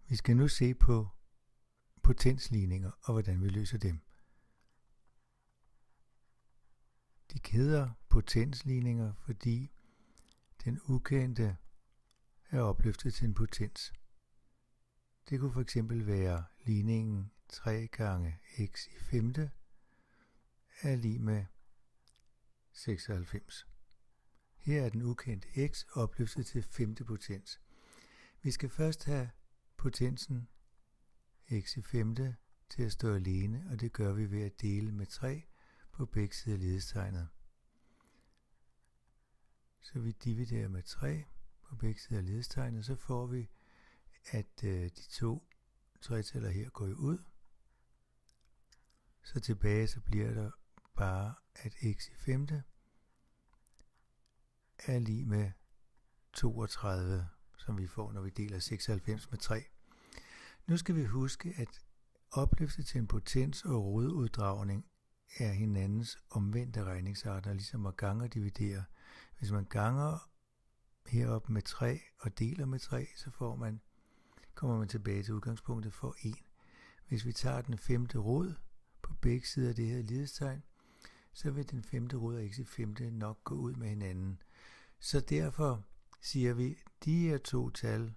Vi skal nu se på potensligninger og hvordan vi løser dem. De hedder potensligninger, fordi den ukendte er opløftet til en potens. Det kunne fx være ligningen 3 gange x i femte er lig med 96. Her er den ukendte x opløftet til femte potens. Vi skal først have potensen x i femte til at stå alene, og det gør vi ved at dele med 3 på begge sider af lighedstegnet. Så vi dividerer med 3 på begge sider af lighedstegnet, så får vi, at de to tretal her går ud. Så tilbage så bliver der bare, at x i femte er lig med 32, som vi får, når vi deler 96 med 3. Nu skal vi huske, at opløftet til en potens og roduddragning er hinandens omvendte regningsarter, ligesom at gange og dividere. Hvis man ganger herop med 3 og deler med 3, så kommer man tilbage til udgangspunktet for 1. Hvis vi tager den femte rod på begge sider af det her lighedstegn, så vil den femte rod af x i femte nok gå ud med hinanden. Så derfor siger vi, at de her to tal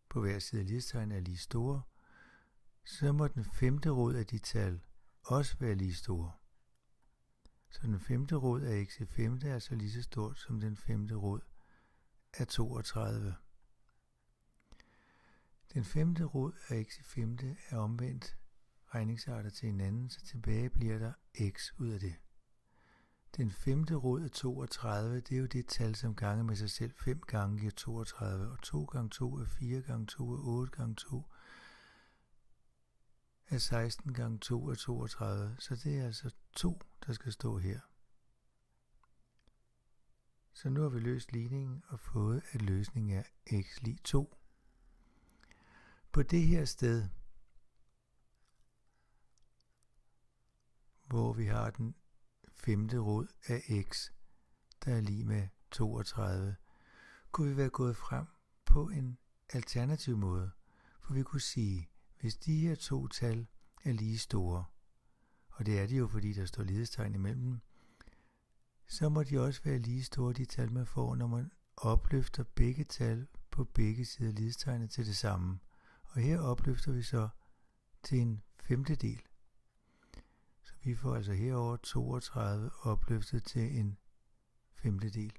på hver side af lighedstegnet er lige store, så må den femte rod af de tal også være lige store. Så den femte rod af x i femte er altså lige så stort som den femte rod af 32. Den femte rod af x i femte er omvendt regningsarter til hinanden, så tilbage bliver der x ud af det. Den femte rod af 32, det er jo det tal, som gange med sig selv 5 gange giver 32, og 2 gange 2 er 4 gange 2 er 8 gange 2 er 16 gange 2 er 32, så det er altså 2, der skal stå her. Så nu har vi løst ligningen og fået, at løsningen er x lig 2. På det her sted, hvor vi har den femte rod af x, der er lig med 32, kunne vi være gået frem på en alternativ måde, for vi kunne sige, hvis de her to tal er lige store, og det er de jo, fordi der står lighedstegn imellem dem, så må de også være lige store, de tal man får, når man opløfter begge tal på begge sider af lighedstegnet til det samme. Og her opløfter vi så til en femtedel. Så vi får altså herover 32 opløftet til en femtedel.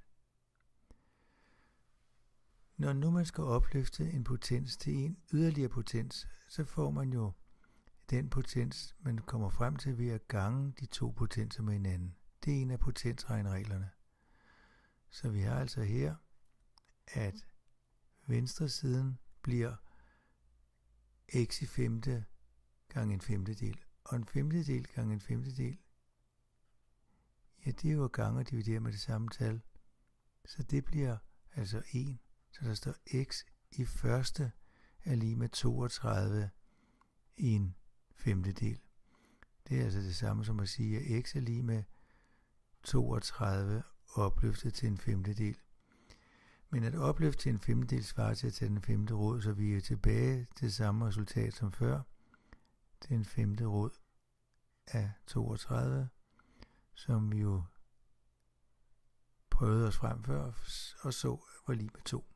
Når nu man skal opløfte en potens til en yderligere potens, så får man jo den potens, man kommer frem til ved at gange de to potenser med hinanden. Det er en af potensregnereglerne. Så vi har altså her, at venstre siden bliver x i femte gange en femtedel. Og en femtedel gange en femtedel, ja, det er jo at gange og dividere med det samme tal. Så det bliver altså 1. Så der står x i første er lig med 32 i en femtedel. Det er altså det samme som at sige, at x er lig med 32 opløftet til en femtedel. Men at opløfte til en femtedel svarer til at tage den femte rod, så vi er tilbage til samme resultat som før. Den femte rod af 32, som vi jo prøvede os frem før og så var lig med 2.